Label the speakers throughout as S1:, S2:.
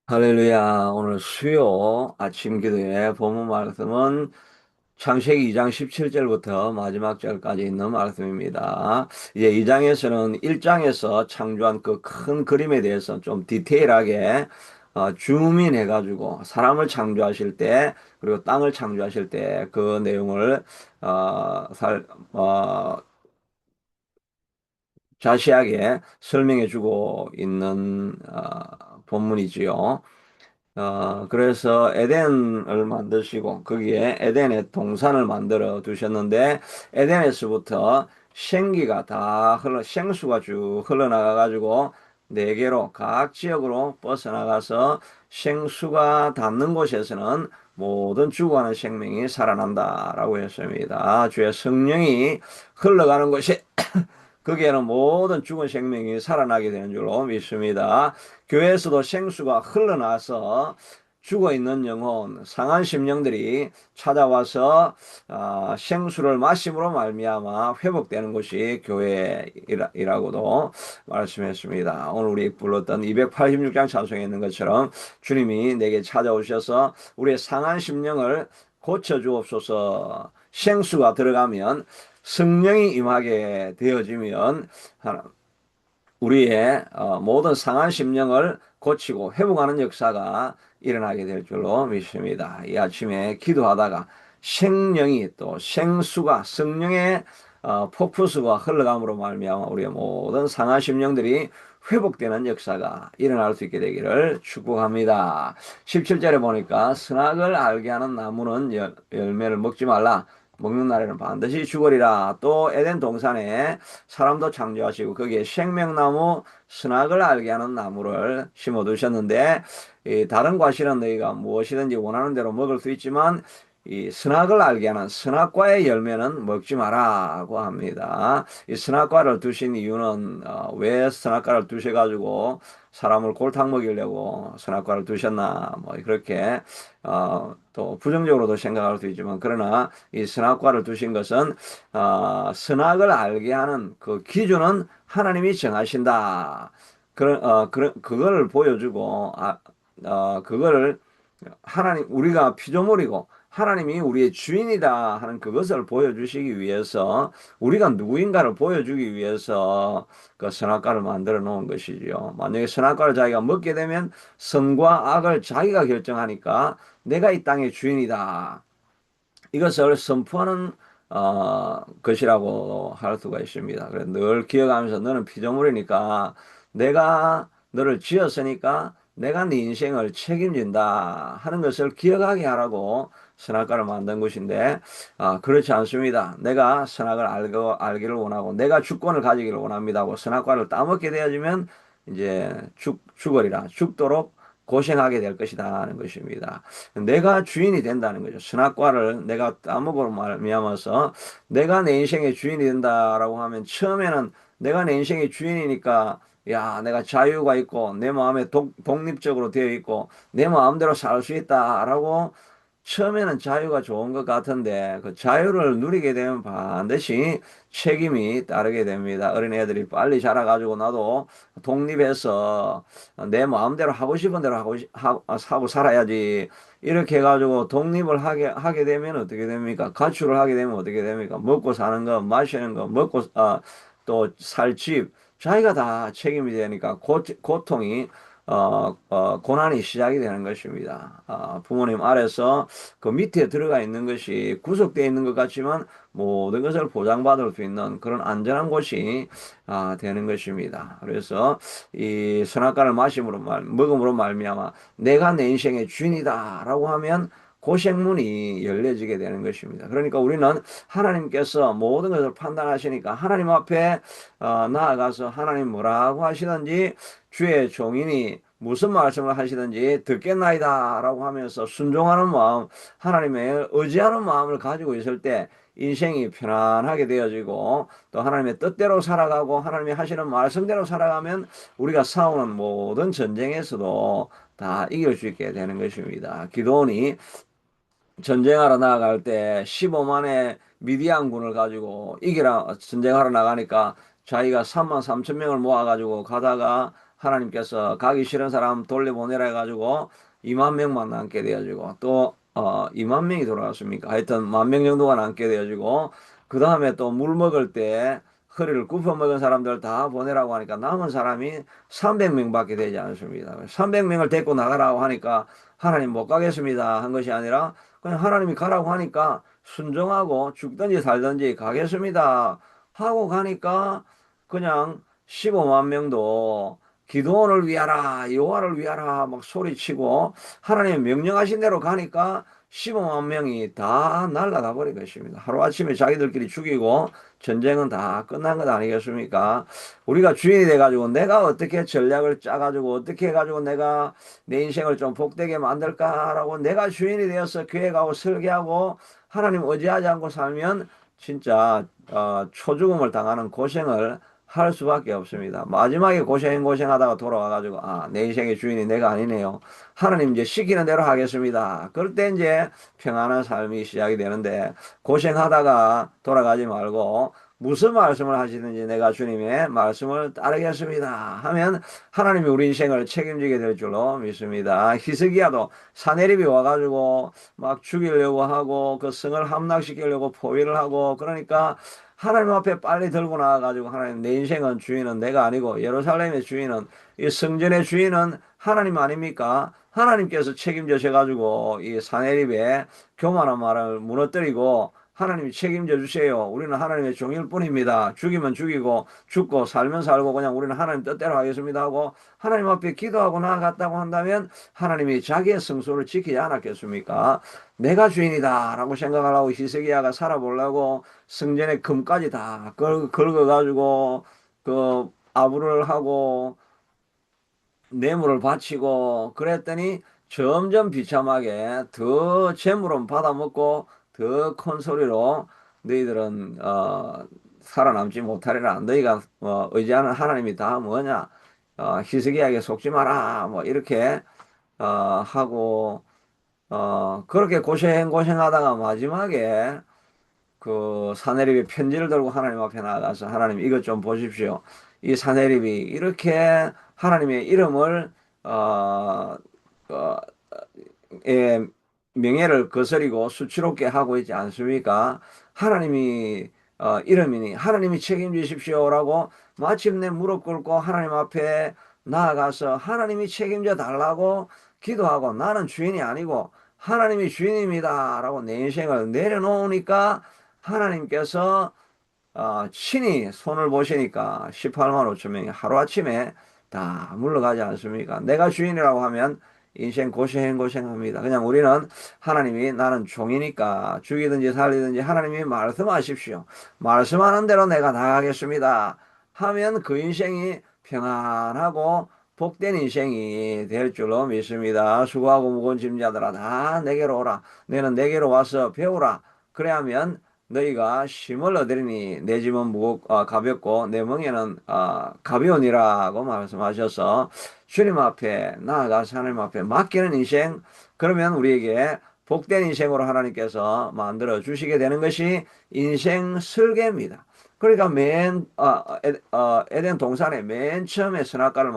S1: 할렐루야. 오늘 수요 아침 기도의 본문 말씀은 창세기 2장 17절부터 마지막 절까지 있는 말씀입니다. 이제 2장에서는 1장에서 창조한 그 큰 그림에 대해서 좀 디테일하게 줌인해가지고 사람을 창조하실 때 그리고 땅을 창조하실 때 그 내용을 어, 살, 어, 자세하게 설명해 주고 있는 본문이지요. 그래서 에덴을 만드시고 거기에 에덴의 동산을 만들어 두셨는데 에덴에서부터 생기가 생수가 쭉 흘러나가 가지고 네 개로 각 지역으로 뻗어나가서 생수가 닿는 곳에서는 모든 죽어가는 생명이 살아난다라고 했습니다. 주의 성령이 흘러가는 곳이 거기에는 모든 죽은 생명이 살아나게 되는 줄로 믿습니다. 교회에서도 생수가 흘러나서 죽어있는 영혼, 상한 심령들이 찾아와서 생수를 마심으로 말미암아 회복되는 것이 교회이라고도 말씀했습니다. 오늘 우리 불렀던 286장 찬송에 있는 것처럼 주님이 내게 찾아오셔서 우리의 상한 심령을 고쳐주옵소서. 생수가 들어가면 성령이 임하게 되어지면 우리의 모든 상한 심령을 고치고 회복하는 역사가 일어나게 될 줄로 믿습니다. 이 아침에 기도하다가 생령이 또 생수가 성령의 폭포수가 흘러감으로 말미암아 우리의 모든 상한 심령들이 회복되는 역사가 일어날 수 있게 되기를 축복합니다. 17절에 보니까 선악을 알게 하는 나무는 열매를 먹지 말라. 먹는 날에는 반드시 죽으리라. 또 에덴 동산에 사람도 창조하시고 거기에 생명나무 선악을 알게 하는 나무를 심어 두셨는데 이 다른 과실은 너희가 무엇이든지 원하는 대로 먹을 수 있지만 이 선악을 알게 하는 선악과의 열매는 먹지 마라고 합니다. 이 선악과를 두신 이유는 왜 선악과를 두셔가지고 사람을 골탕 먹이려고 선악과를 두셨나 뭐 그렇게 또 부정적으로도 생각할 수 있지만 그러나 이 선악과를 두신 것은 선악을 알게 하는 그 기준은 하나님이 정하신다. 그걸 보여주고, 그거를 우리가 피조물이고, 하나님이 우리의 주인이다 하는 그것을 보여주시기 위해서, 우리가 누구인가를 보여주기 위해서 그 선악과를 만들어 놓은 것이지요. 만약에 선악과를 자기가 먹게 되면 선과 악을 자기가 결정하니까 내가 이 땅의 주인이다. 이것을 선포하는 것이라고 할 수가 있습니다. 그래서 늘 기억하면서 너는 피조물이니까 내가 너를 지었으니까 내가 네 인생을 책임진다 하는 것을 기억하게 하라고 선악과를 만든 것인데 그렇지 않습니다. 내가 선악을 알기를 원하고 내가 주권을 가지기를 원합니다 하고 선악과를 따먹게 되어지면 이제 죽으리라 죽도록 고생하게 될 것이다 하는 것입니다. 내가 주인이 된다는 거죠. 선악과를 내가 따먹으로 말미암아서 내가 내 인생의 주인이 된다라고 하면 처음에는 내가 내 인생의 주인이니까 야, 내가 자유가 있고 내 마음에 독립적으로 되어 있고 내 마음대로 살 수 있다라고 처음에는 자유가 좋은 것 같은데 그 자유를 누리게 되면 반드시 책임이 따르게 됩니다. 어린애들이 빨리 자라가지고 나도 독립해서 내 마음대로 하고 싶은 대로 하고 살아야지. 이렇게 해가지고 독립을 하게 되면 어떻게 됩니까? 가출을 하게 되면 어떻게 됩니까? 먹고 사는 거, 마시는 거, 또 살 집, 자기가 다 책임이 되니까 고통이 고난이 시작이 되는 것입니다. 부모님 아래서 그 밑에 들어가 있는 것이 구속되어 있는 것 같지만 모든 것을 보장받을 수 있는 그런 안전한 곳이 되는 것입니다. 그래서 이 선악과를 먹음으로 말미암아 내가 내 인생의 주인이다라고 하면 고생문이 열려지게 되는 것입니다. 그러니까 우리는 하나님께서 모든 것을 판단하시니까 하나님 앞에 나아가서 하나님 뭐라고 하시든지 주의 종인이 무슨 말씀을 하시든지 듣겠나이다 라고 하면서 순종하는 마음, 하나님의 의지하는 마음을 가지고 있을 때 인생이 편안하게 되어지고 또 하나님의 뜻대로 살아가고 하나님이 하시는 말씀대로 살아가면 우리가 싸우는 모든 전쟁에서도 다 이길 수 있게 되는 것입니다. 기도원이 전쟁하러 나아갈 때 15만의 미디안군을 가지고 이기라 전쟁하러 나가니까 자기가 3만 3천 명을 모아가지고 가다가 하나님께서 가기 싫은 사람 돌려보내라 해가지고 2만 명만 남게 되어지고 또 2만 명이 돌아갔습니까? 하여튼 1만 명 정도가 남게 되어지고 그 다음에 또 물 먹을 때 허리를 굽혀 먹은 사람들 다 보내라고 하니까 남은 사람이 300명밖에 되지 않습니다. 300명을 데리고 나가라고 하니까 하나님 못 가겠습니다 한 것이 아니라 그냥 하나님이 가라고 하니까 순종하고 죽든지 살든지 가겠습니다 하고 가니까 그냥 15만 명도 기도원을 위하라 여호와를 위하라 막 소리치고 하나님 명령하신 대로 가니까 15만 명이 다 날아가 버린 것입니다. 하루아침에 자기들끼리 죽이고 전쟁은 다 끝난 것 아니겠습니까? 우리가 주인이 돼가지고 내가 어떻게 전략을 짜가지고 어떻게 해가지고 내가 내 인생을 좀 복되게 만들까라고 내가 주인이 되어서 교회 가고 설계하고 하나님 의지하지 않고 살면 진짜 초죽음을 당하는 고생을 할 수밖에 없습니다. 마지막에 고생하다가 돌아와가지고 내 인생의 주인이 내가 아니네요. 하나님 이제 시키는 대로 하겠습니다. 그럴 때 이제 평안한 삶이 시작이 되는데 고생하다가 돌아가지 말고 무슨 말씀을 하시든지 내가 주님의 말씀을 따르겠습니다 하면 하나님이 우리 인생을 책임지게 될 줄로 믿습니다. 히스기야도 사내립이 와가지고 막 죽이려고 하고 그 성을 함락시키려고 포위를 하고 그러니까 하나님 앞에 빨리 들고 나와가지고 하나님 내 인생은 주인은 내가 아니고 예루살렘의 주인은 이 성전의 주인은 하나님 아닙니까? 하나님께서 책임져셔가지고 이 사내립의 교만한 말을 무너뜨리고 하나님이 책임져 주세요. 우리는 하나님의 종일 뿐입니다. 죽이면 죽이고 죽고 살면 살고 그냥 우리는 하나님 뜻대로 하겠습니다 하고 하나님 앞에 기도하고 나아갔다고 한다면 하나님이 자기의 성소를 지키지 않았겠습니까? 내가 주인이다 라고 생각하려고 히스기야가 살아보려고 성전의 금까지 다 긁어가지고 그 아부를 하고 뇌물을 바치고 그랬더니 점점 비참하게 더 재물은 받아먹고 더 큰 소리로 너희들은 살아남지 못하리라 너희가 의지하는 하나님이 다 뭐냐 히스기야에게 속지 마라 뭐 이렇게 하고 그렇게 고생하다가 마지막에 그 사내립이 편지를 들고 하나님 앞에 나가서 하나님 이것 좀 보십시오. 이 사내립이 이렇게 하나님의 이름을 어, 어, 의 명예를 거스리고 수치롭게 하고 있지 않습니까? 하나님이 이름이니 하나님이 책임지십시오라고 마침내 무릎 꿇고 하나님 앞에 나아가서 하나님이 책임져 달라고 기도하고 나는 주인이 아니고 하나님이 주인입니다라고 내 인생을 내려놓으니까 하나님께서 친히 손을 보시니까 18만 5천 명이 하루아침에 다 물러가지 않습니까? 내가 주인이라고 하면 인생 고생합니다. 그냥 우리는 하나님이 나는 종이니까 죽이든지 살리든지 하나님이 말씀하십시오. 말씀하는 대로 내가 나가겠습니다. 하면 그 인생이 평안하고 복된 인생이 될 줄로 믿습니다. 수고하고 무거운 짐자들아 다 내게로 오라. 너는 내게로 와서 배우라. 그래야면 너희가 쉼을 얻으리니 내 짐은 가볍고 내 멍에는 가벼우니라고 말씀하셔서 주님 앞에 나아가서 하나님 앞에 맡기는 인생 그러면 우리에게 복된 인생으로 하나님께서 만들어 주시게 되는 것이 인생 설계입니다. 그러니까 에덴 동산에 맨 처음에 선악과를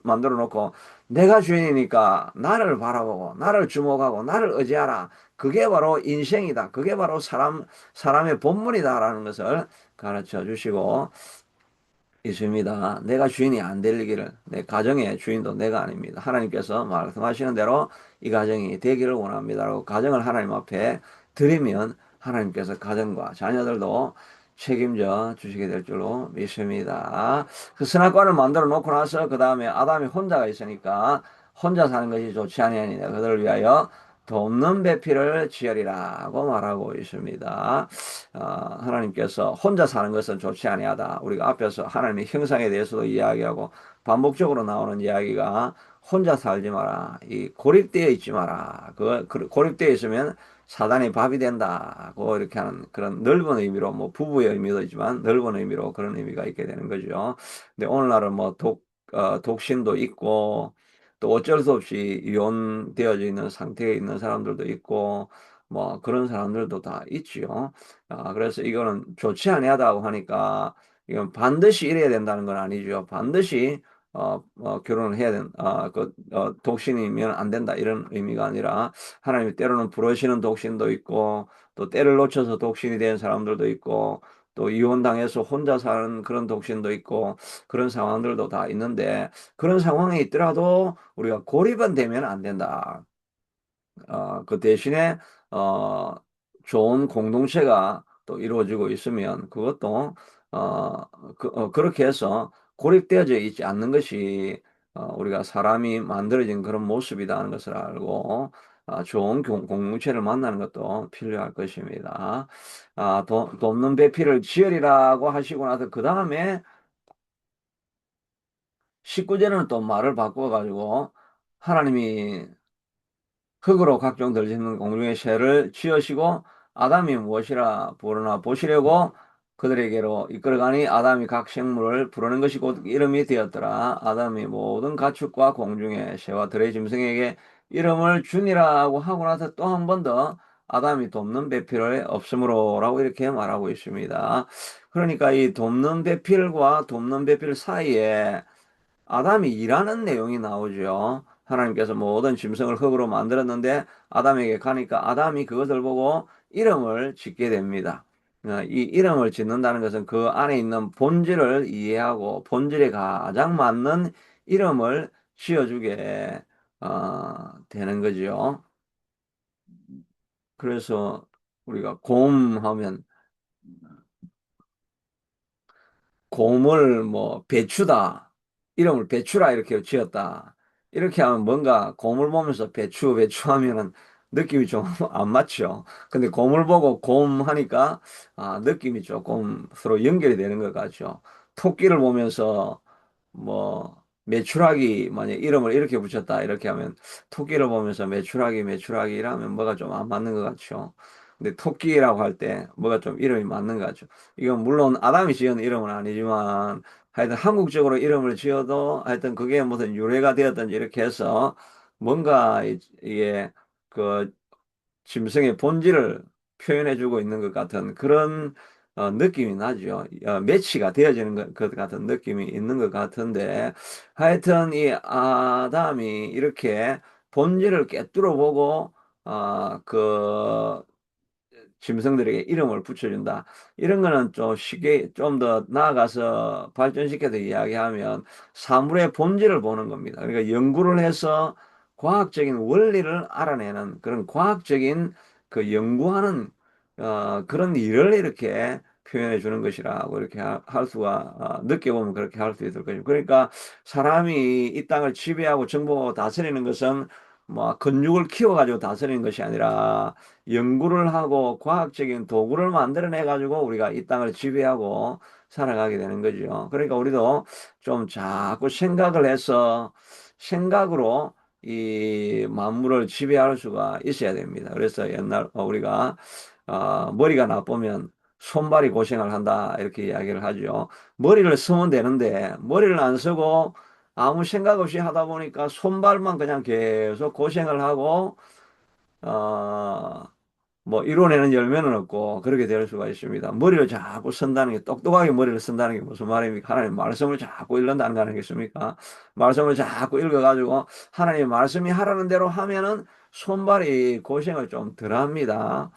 S1: 만들어 놓고 내가 주인이니까 나를 바라보고 나를 주목하고 나를 의지하라. 그게 바로 인생이다. 그게 바로 사람의 본분이다라는 것을 가르쳐 주시고 있습니다. 내가 주인이 안 될 길을, 내 가정의 주인도 내가 아닙니다. 하나님께서 말씀하시는 대로 이 가정이 되기를 원합니다라고 가정을 하나님 앞에 드리면 하나님께서 가정과 자녀들도 책임져 주시게 될 줄로 믿습니다. 그 선악과를 만들어 놓고 나서 그 다음에 아담이 혼자가 있으니까 혼자 사는 것이 좋지 아니하니라. 그들을 위하여 돕는 배필을 지으리라고 말하고 있습니다. 하나님께서 혼자 사는 것은 좋지 아니하다. 우리가 앞에서 하나님의 형상에 대해서도 이야기하고 반복적으로 나오는 이야기가 혼자 살지 마라. 이 고립되어 있지 마라. 고립되어 있으면 사단이 밥이 된다고 이렇게 하는 그런 넓은 의미로 뭐 부부의 의미도 있지만 넓은 의미로 그런 의미가 있게 되는 거죠. 근데 오늘날은 뭐 독신도 있고 또 어쩔 수 없이 이혼되어져 있는 상태에 있는 사람들도 있고 뭐 그런 사람들도 다 있지요. 그래서 이거는 좋지 아니하다고 하니까 이건 반드시 이래야 된다는 건 아니죠. 반드시 결혼을 해야 독신이면 안 된다 이런 의미가 아니라 하나님이 때로는 부르시는 독신도 있고 또 때를 놓쳐서 독신이 된 사람들도 있고 또 이혼당해서 혼자 사는 그런 독신도 있고 그런 상황들도 다 있는데 그런 상황에 있더라도 우리가 고립은 되면 안 된다. 그 대신에 어, 좋은 공동체가 또 이루어지고 있으면 그것도 어, 그렇게 해서 고립되어져 있지 않는 것이 우리가 사람이 만들어진 그런 모습이라는 것을 알고 좋은 공동체를 만나는 것도 필요할 것입니다. 돕는 배필을 지으리라고 하시고 나서 그 다음에 19절은 또 말을 바꿔가지고 하나님이 흙으로 각종 들짓는 공중의 새를 지으시고 아담이 무엇이라 부르나 보시려고 그들에게로 이끌어가니 아담이 각 생물을 부르는 것이 곧 이름이 되었더라. 아담이 모든 가축과 공중의 새와 들의 짐승에게 이름을 주니라고 하고 나서 또 한 번 더 아담이 돕는 배필을 없으므로라고 이렇게 말하고 있습니다. 그러니까 이 돕는 배필과 돕는 배필 사이에 아담이 일하는 내용이 나오죠. 하나님께서 모든 짐승을 흙으로 만들었는데 아담에게 가니까 아담이 그것을 보고 이름을 짓게 됩니다. 이 이름을 짓는다는 것은 그 안에 있는 본질을 이해하고 본질에 가장 맞는 이름을 지어주게 되는 거죠. 그래서 우리가 곰 하면 곰을 뭐 배추다. 이름을 배추라 이렇게 지었다. 이렇게 하면 뭔가 곰을 보면서 배추 배추 하면은 느낌이 좀 안 맞죠. 근데 곰을 보고 곰 하니까 느낌이 조금 서로 연결이 되는 것 같죠. 토끼를 보면서 뭐 메추라기 만약 이름을 이렇게 붙였다 이렇게 하면 토끼를 보면서 메추라기 메추라기 이라면 뭐가 좀 안 맞는 것 같죠. 근데 토끼라고 할 때 뭐가 좀 이름이 맞는 것 같죠. 이건 물론 아담이 지은 이름은 아니지만 하여튼 한국적으로 이름을 지어도 하여튼 그게 무슨 유래가 되었든지 이렇게 해서 뭔가 이게 그 짐승의 본질을 표현해주고 있는 것 같은 그런 느낌이 나죠. 매치가 되어지는 것 같은 느낌이 있는 것 같은데 하여튼 이 아담이 이렇게 본질을 꿰뚫어 보고 그 짐승들에게 이름을 붙여준다. 이런 거는 좀 쉽게 좀 더 나아가서 발전시켜서 이야기하면 사물의 본질을 보는 겁니다. 그러니까 연구를 해서 과학적인 원리를 알아내는 그런 과학적인 그 연구하는 그런 일을 이렇게 표현해 주는 것이라고 이렇게 할 수가 늦게 보면 그렇게 할 수 있을 거죠. 그러니까 사람이 이 땅을 지배하고 정복하고 다스리는 것은 뭐 근육을 키워가지고 다스리는 것이 아니라 연구를 하고 과학적인 도구를 만들어내 가지고 우리가 이 땅을 지배하고 살아가게 되는 거죠. 그러니까 우리도 좀 자꾸 생각을 해서 생각으로 이 만물을 지배할 수가 있어야 됩니다. 그래서 옛날 우리가 머리가 나쁘면 손발이 고생을 한다 이렇게 이야기를 하죠. 머리를 쓰면 되는데 머리를 안 쓰고 아무 생각 없이 하다 보니까 손발만 그냥 계속 고생을 하고 어, 뭐 이론에는 열매는 없고 그렇게 될 수가 있습니다. 머리를 자꾸 쓴다는 게 똑똑하게 머리를 쓴다는 게 무슨 말입니까? 하나님 말씀을 자꾸 읽는다는 거 아니겠습니까? 말씀을 자꾸 읽어가지고 하나님 말씀이 하라는 대로 하면은 손발이 고생을 좀 덜 합니다.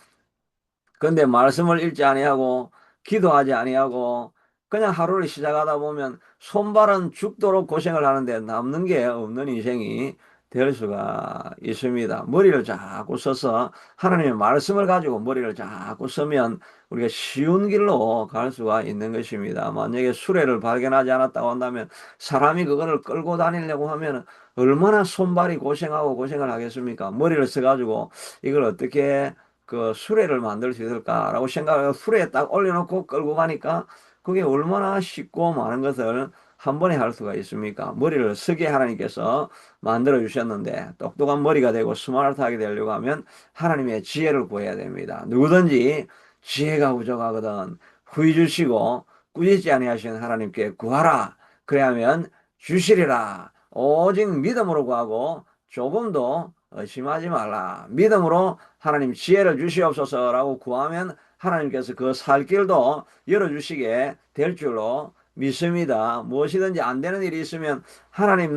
S1: 근데 말씀을 읽지 아니하고 기도하지 아니하고 그냥 하루를 시작하다 보면 손발은 죽도록 고생을 하는데 남는 게 없는 인생이 될 수가 있습니다. 머리를 자꾸 써서 하나님의 말씀을 가지고 머리를 자꾸 쓰면 우리가 쉬운 길로 갈 수가 있는 것입니다. 만약에 수레를 발견하지 않았다고 한다면 사람이 그거를 끌고 다니려고 하면 얼마나 손발이 고생하고 고생을 하겠습니까? 머리를 써가지고 이걸 어떻게 그 수레를 만들 수 있을까라고 생각하고 수레에 딱 올려놓고 끌고 가니까 그게 얼마나 쉽고 많은 것을 한 번에 할 수가 있습니까? 머리를 쓰게 하나님께서 만들어 주셨는데 똑똑한 머리가 되고 스마트하게 되려고 하면 하나님의 지혜를 구해야 됩니다. 누구든지 지혜가 부족하거든 후히 주시고 꾸짖지 아니하시는 하나님께 구하라. 그래야면 주시리라. 오직 믿음으로 구하고 조금도 의심하지 말라. 믿음으로 하나님 지혜를 주시옵소서라고 구하면 하나님께서 그 살 길도 열어주시게 될 줄로 믿습니다. 무엇이든지 안 되는 일이 있으면 하나님께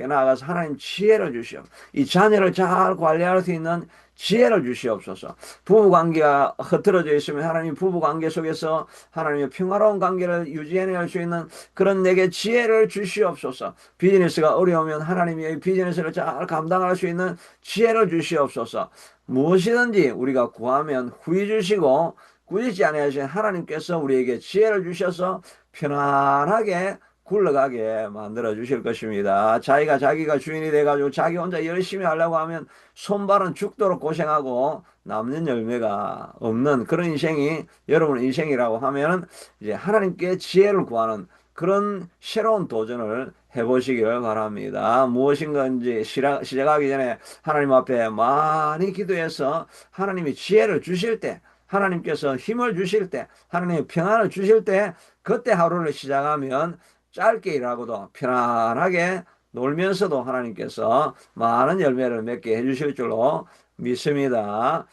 S1: 나아가서 하나님 지혜를 주시오. 이 자녀를 잘 관리할 수 있는 지혜를 주시옵소서. 부부 관계가 흐트러져 있으면 하나님 부부 관계 속에서 하나님의 평화로운 관계를 유지해낼 수 있는 그런 내게 지혜를 주시옵소서. 비즈니스가 어려우면 하나님이 이 비즈니스를 잘 감당할 수 있는 지혜를 주시옵소서. 무엇이든지 우리가 구하면 후히 주시고 꾸짖지 아니하신 하나님께서 우리에게 지혜를 주셔서 편안하게 굴러가게 만들어 주실 것입니다. 자기가 주인이 돼가지고 자기 혼자 열심히 하려고 하면 손발은 죽도록 고생하고 남는 열매가 없는 그런 인생이 여러분 인생이라고 하면 이제 하나님께 지혜를 구하는 그런 새로운 도전을 해보시기를 바랍니다. 무엇인가인지 시작하기 전에 하나님 앞에 많이 기도해서 하나님이 지혜를 주실 때, 하나님께서 힘을 주실 때, 하나님의 평안을 주실 때, 그때 하루를 시작하면 짧게 일하고도 편안하게 놀면서도 하나님께서 많은 열매를 맺게 해주실 줄로 믿습니다.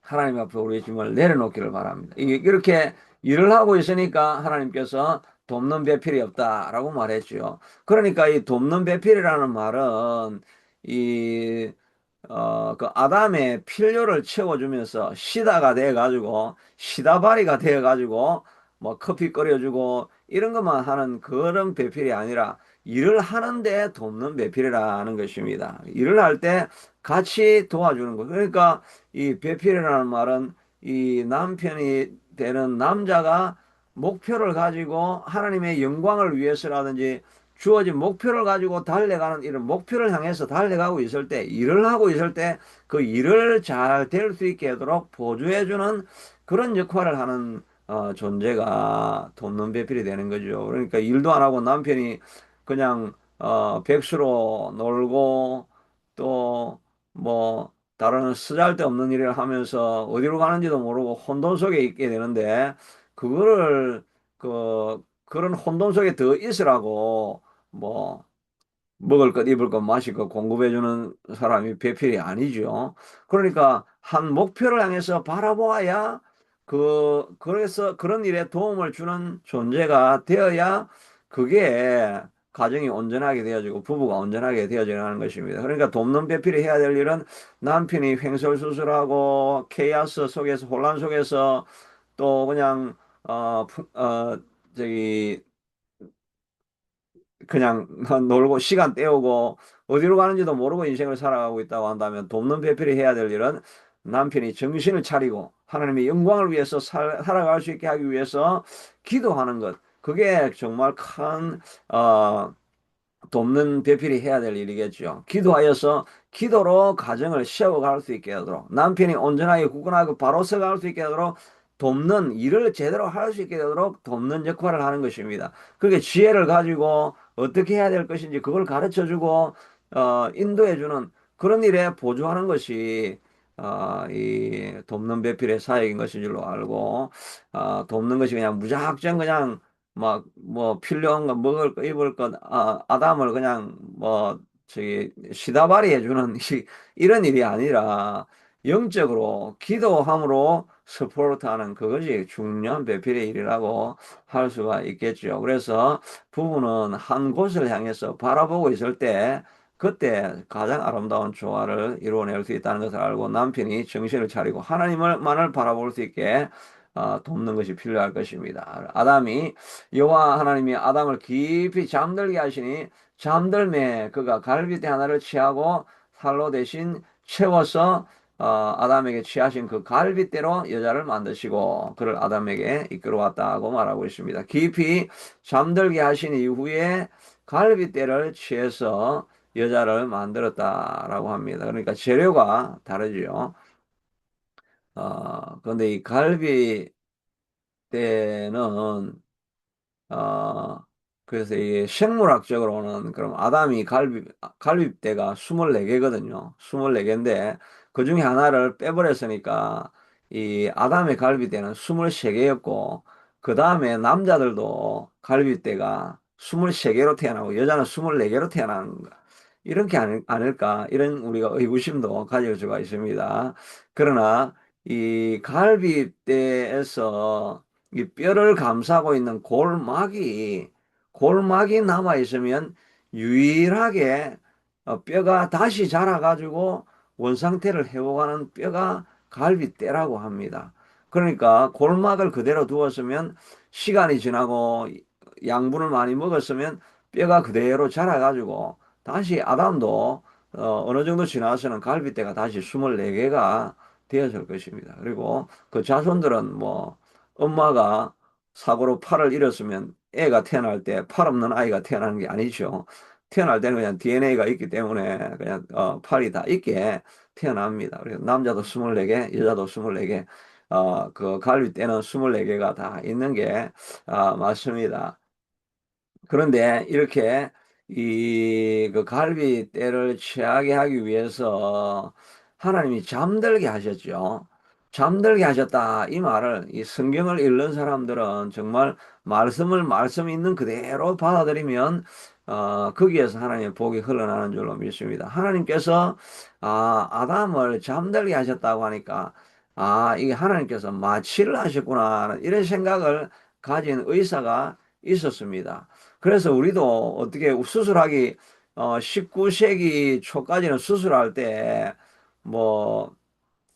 S1: 하나님 앞에 우리의 짐을 내려놓기를 바랍니다. 이렇게 일을 하고 있으니까 하나님께서 돕는 배필이 없다라고 말했죠. 그러니까 이 돕는 배필이라는 말은 이 그 아담의 필요를 채워주면서 시다가 돼가지고 시다바리가 돼가지고 뭐 커피 끓여주고 이런 것만 하는 그런 배필이 아니라 일을 하는데 돕는 배필이라는 것입니다. 일을 할 때 같이 도와주는 거. 그러니까 이 배필이라는 말은 이 남편이 되는 남자가 목표를 가지고 하나님의 영광을 위해서라든지 주어진 목표를 가지고 달려가는 이런 목표를 향해서 달려가고 있을 때, 일을 하고 있을 때 그 일을 잘 될 수 있게 하도록 보조해주는 그런 역할을 하는 존재가 돕는 배필이 되는 거죠. 그러니까 일도 안 하고 남편이 그냥 백수로 놀고 또 뭐 다른 쓰잘데없는 일을 하면서 어디로 가는지도 모르고 혼돈 속에 있게 되는데 그거를 그런 혼돈 속에 더 있으라고 뭐 먹을 것, 입을 것, 마실 것 공급해주는 사람이 배필이 아니죠. 그러니까 한 목표를 향해서 바라보아야 그래서 그런 일에 도움을 주는 존재가 되어야 그게 가정이 온전하게 되어지고 부부가 온전하게 되어지는 것입니다. 그러니까 돕는 배필이 해야 될 일은 남편이 횡설수설하고 케이아스 속에서 혼란 속에서 또 그냥 저기 그냥 놀고 시간 때우고 어디로 가는지도 모르고 인생을 살아가고 있다고 한다면 돕는 배필이 해야 될 일은 남편이 정신을 차리고 하나님의 영광을 위해서 살아갈 수 있게 하기 위해서 기도하는 것. 그게 정말 큰 돕는 배필이 해야 될 일이겠죠. 기도하여서 기도로 가정을 세워갈 수 있게 하도록 남편이 온전하게 굳건하게 바로 서갈 수 있게 하도록 돕는 일을 제대로 할 수 있게 하도록 돕는 역할을 하는 것입니다. 그렇게 지혜를 가지고 어떻게 해야 될 것인지 그걸 가르쳐주고 인도해주는 그런 일에 보조하는 것이 이 돕는 배필의 사역인 것인 줄로 알고 돕는 것이 그냥 무작정 그냥 막 뭐 필요한 거 먹을 거 입을 것 아담을 그냥 뭐 저기 시다발이 해주는 이런 일이 아니라 영적으로 기도함으로 서포트하는 그것이 중요한 배필의 일이라고 할 수가 있겠죠. 그래서 부부는 한 곳을 향해서 바라보고 있을 때 그때 가장 아름다운 조화를 이루어낼 수 있다는 것을 알고 남편이 정신을 차리고 하나님을만을 바라볼 수 있게 돕는 것이 필요할 것입니다. 아담이 여호와 하나님이 아담을 깊이 잠들게 하시니 잠들매 그가 갈빗대 하나를 취하고 살로 대신 채워서 아담에게 취하신 그 갈빗대로 여자를 만드시고 그를 아담에게 이끌어왔다고 말하고 있습니다. 깊이 잠들게 하신 이후에 갈빗대를 취해서 여자를 만들었다라고 합니다. 그러니까 재료가 다르죠. 그런데 이 갈빗대는 어, 그래서 이게 생물학적으로는 그럼 아담이 갈빗대가 24개거든요. 24개인데 그 중에 하나를 빼버렸으니까 이 아담의 갈빗대는 23개였고 그 다음에 남자들도 갈빗대가 23개로 태어나고 여자는 24개로 태어나는 거. 이렇게 아닐까 이런 우리가 의구심도 가질 수가 있습니다. 그러나 이 갈빗대에서 이 뼈를 감싸고 있는 골막이 남아 있으면 유일하게 뼈가 다시 자라가지고 원상태를 회복하는 뼈가 갈비뼈라고 합니다. 그러니까 골막을 그대로 두었으면 시간이 지나고 양분을 많이 먹었으면 뼈가 그대로 자라가지고 다시 아담도 어느 정도 지나서는 갈비뼈가 다시 24개가 되었을 것입니다. 그리고 그 자손들은 뭐 엄마가 사고로 팔을 잃었으면 애가 태어날 때 팔 없는 아이가 태어나는 게 아니죠. 태어날 때는 그냥 DNA가 있기 때문에 그냥 팔이 다 있게 태어납니다. 그래서 남자도 24개, 여자도 24개, 그 갈비뼈는 24개가 다 있는 게 맞습니다. 그런데 이렇게 그 갈비뼈를 취하게 하기 위해서 하나님이 잠들게 하셨죠. 잠들게 하셨다. 이 말을 이 성경을 읽는 사람들은 정말 말씀 있는 그대로 받아들이면 거기에서 하나님의 복이 흘러나는 줄로 믿습니다. 하나님께서 아담을 잠들게 하셨다고 하니까 이게 하나님께서 마취를 하셨구나 이런 생각을 가진 의사가 있었습니다. 그래서 우리도 어떻게 수술하기 19세기 초까지는 수술할 때 뭐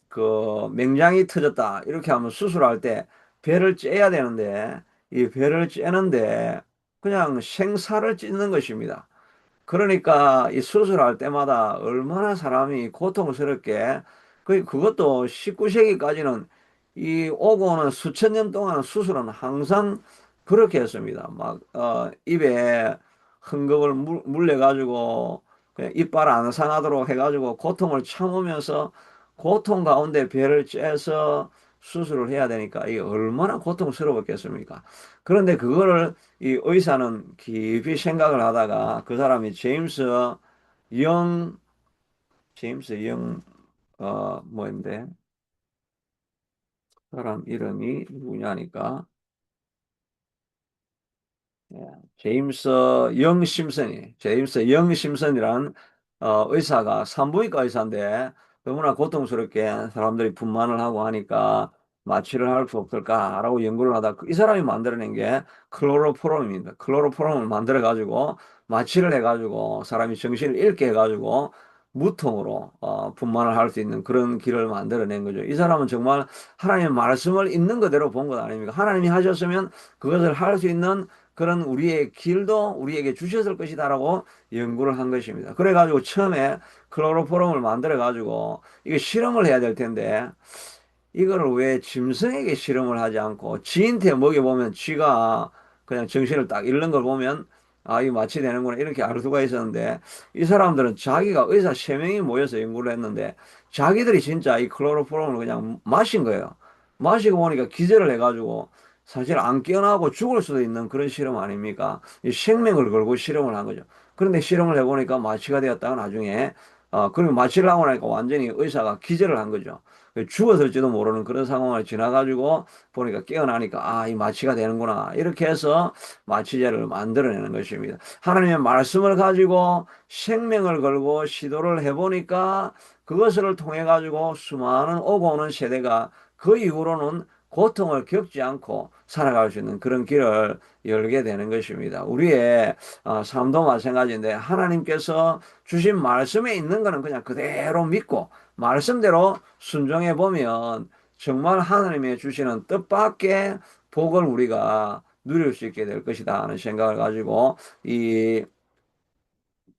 S1: 그 맹장이 터졌다 이렇게 하면 수술할 때 배를 째야 되는데 이 배를 째는데 그냥 생사를 찢는 것입니다. 그러니까 이 수술할 때마다 얼마나 사람이 고통스럽게 그것도 19세기까지는 이 오고 오는 수천 년 동안 수술은 항상 그렇게 했습니다. 막 입에 흥금을 물려가지고 그냥 이빨 안 상하도록 해가지고 고통을 참으면서 고통 가운데 배를 째서 수술을 해야 되니까 이게 얼마나 고통스러웠겠습니까? 그런데 그거를 이 의사는 깊이 생각을 하다가 그 사람이 영, 제임스 영, 뭐인데, 사람 이름이 누구냐니까, 예, 제임스 영 심슨이란 의사가 산부인과 의사인데 너무나 고통스럽게 사람들이 분만을 하고 하니까 마취를 할 수 없을까라고 연구를 하다 이 사람이 만들어낸 게 클로로포럼입니다. 클로로포럼을 만들어 가지고 마취를 해 가지고 사람이 정신을 잃게 해 가지고 무통으로 분만을 할 수 있는 그런 길을 만들어낸 거죠. 이 사람은 정말 하나님의 말씀을 있는 그대로 본 것 아닙니까? 하나님이 하셨으면 그것을 할 수 있는 그런 우리의 길도 우리에게 주셨을 것이다라고 연구를 한 것입니다. 그래가지고 처음에 클로로포럼을 만들어가지고 이거 실험을 해야 될 텐데 이거를 왜 짐승에게 실험을 하지 않고 쥐한테 먹여보면 쥐가 그냥 정신을 딱 잃는 걸 보면 이거 마취 되는구나 이렇게 알 수가 있었는데 이 사람들은 자기가 의사 3명이 모여서 연구를 했는데 자기들이 진짜 이 클로로폼을 그냥 마신 거예요. 마시고 보니까 기절을 해가지고 사실 안 깨어나고 죽을 수도 있는 그런 실험 아닙니까? 이 생명을 걸고 실험을 한 거죠. 그런데 실험을 해보니까 마취가 되었다가 나중에 그리고 마취를 하고 나니까 완전히 의사가 기절을 한 거죠. 죽었을지도 모르는 그런 상황을 지나가지고 보니까 깨어나니까 이 마취가 되는구나 이렇게 해서 마취제를 만들어내는 것입니다. 하나님의 말씀을 가지고 생명을 걸고 시도를 해보니까 그것을 통해 가지고 수많은 오고 오는 세대가 그 이후로는 고통을 겪지 않고 살아갈 수 있는 그런 길을 열게 되는 것입니다. 우리의 삶도 마찬가지인데 하나님께서 주신 말씀에 있는 것은 그냥 그대로 믿고 말씀대로 순종해 보면 정말 하나님의 주시는 뜻밖의 복을 우리가 누릴 수 있게 될 것이다 하는 생각을 가지고 이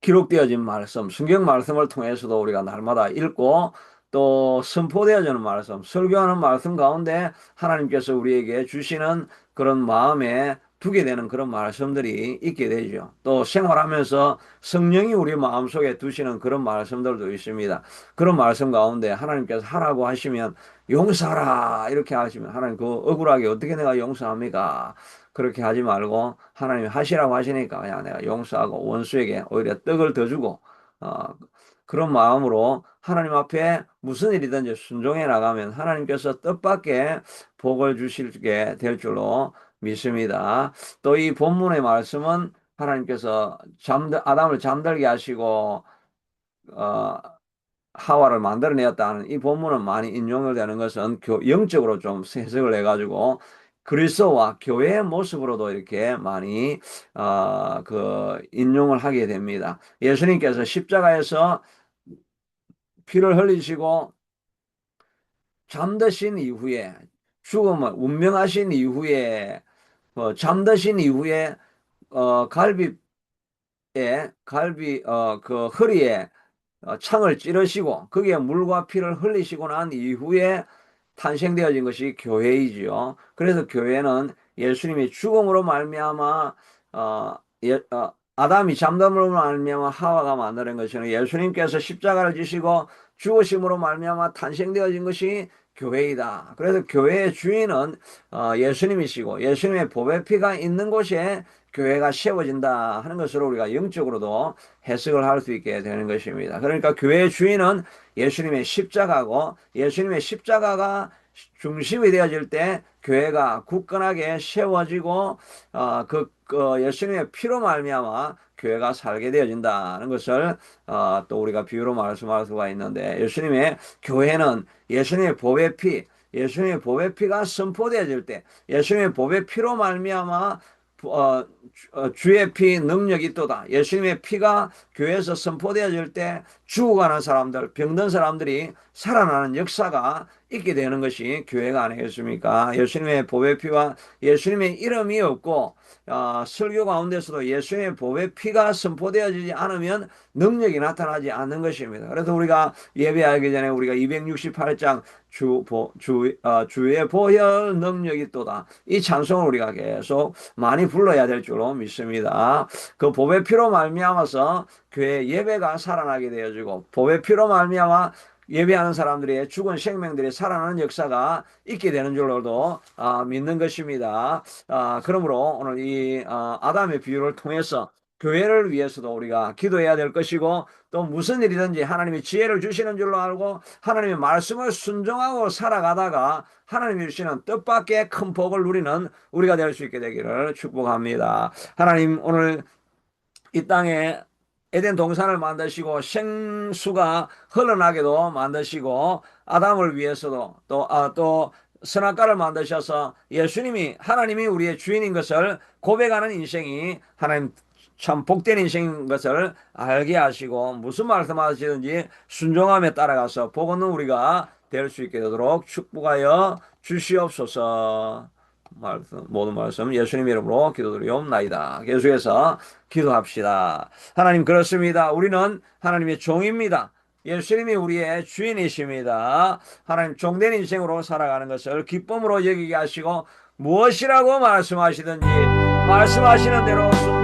S1: 기록되어진 말씀, 성경 말씀을 통해서도 우리가 날마다 읽고 또 선포되어지는 말씀, 설교하는 말씀 가운데 하나님께서 우리에게 주시는 그런 마음에 두게 되는 그런 말씀들이 있게 되죠. 또 생활하면서 성령이 우리 마음속에 두시는 그런 말씀들도 있습니다. 그런 말씀 가운데 하나님께서 하라고 하시면 용서하라 이렇게 하시면 하나님 그 억울하게 어떻게 내가 용서합니까? 그렇게 하지 말고 하나님이 하시라고 하시니까 그냥 내가 용서하고 원수에게 오히려 떡을 더 주고 어, 그런 마음으로 하나님 앞에 무슨 일이든지 순종해 나가면 하나님께서 뜻밖의 복을 주시게 될 줄로 믿습니다. 또 이 본문의 말씀은 하나님께서 아담을 잠들게 하시고 어, 하와를 만들어내었다는 이 본문은 많이 인용을 되는 것은 영적으로 좀 해석을 해가지고 그리스도와 교회의 모습으로도 이렇게 많이 인용을 하게 됩니다. 예수님께서 십자가에서 피를 흘리시고 잠드신 이후에 죽음을 운명하신 이후에 잠드신 이후에 갈비에 그 허리에 창을 찌르시고 거기에 물과 피를 흘리시고 난 이후에 탄생되어진 것이 교회이지요. 그래서 교회는 예수님이 죽음으로 말미암아 아담이 잠잠으로 말미암아 하와가 만드는 것이는 예수님께서 십자가를 지시고 죽으심으로 말미암아 탄생되어진 것이 교회이다. 그래서 교회의 주인은 예수님이시고 예수님의 보배 피가 있는 곳에 교회가 세워진다 하는 것으로 우리가 영적으로도 해석을 할 수 있게 되는 것입니다. 그러니까 교회의 주인은 예수님의 십자가고 예수님의 십자가가 중심이 되어질 때 교회가 굳건하게 세워지고 예수님의 피로 말미암아 교회가 살게 되어진다는 것을 또 우리가 비유로 말씀할 수가 있는데 예수님의 교회는 예수님의 보배 피가 선포되어질 때 예수님의 보배 피로 말미암아 주의 피 능력이 있도다. 예수님의 피가 교회에서 선포되어질 때 죽어가는 사람들, 병든 사람들이 살아나는 역사가 있게 되는 것이 교회가 아니겠습니까? 예수님의 보배 피와 예수님의 이름이 없고 설교 가운데서도 예수님의 보배 피가 선포되어지지 않으면 능력이 나타나지 않는 것입니다. 그래서 우리가 예배하기 전에 우리가 268장 주의 보혈 능력이 있도다. 이 찬송을 우리가 계속 많이 불러야 될 줄로 믿습니다. 그 보배 피로 말미암아서 교회 예배가 살아나게 되어지고 보배 피로 말미암아 예배하는 사람들의 죽은 생명들이 살아나는 역사가 있게 되는 줄로도 믿는 것입니다. 그러므로 오늘 이 아담의 비유를 통해서 교회를 위해서도 우리가 기도해야 될 것이고 또 무슨 일이든지 하나님이 지혜를 주시는 줄로 알고 하나님의 말씀을 순종하고 살아가다가 하나님이 주시는 뜻밖의 큰 복을 누리는 우리가 될 수 있게 되기를 축복합니다. 하나님 오늘 이 땅에 에덴 동산을 만드시고 생수가 흘러나게도 만드시고 아담을 위해서도 또 선악과를 만드셔서 하나님이 우리의 주인인 것을 고백하는 인생이 하나님 참 복된 인생인 것을 알게 하시고 무슨 말씀하시든지 순종함에 따라가서 복 얻는 우리가 될 수 있게 되도록 축복하여 주시옵소서. 모든 말씀 예수님 이름으로 기도드리옵나이다. 계속해서 기도합시다. 하나님 그렇습니다. 우리는 하나님의 종입니다. 예수님이 우리의 주인이십니다. 하나님 종된 인생으로 살아가는 것을 기쁨으로 여기게 하시고 무엇이라고 말씀하시든지 말씀하시는 대로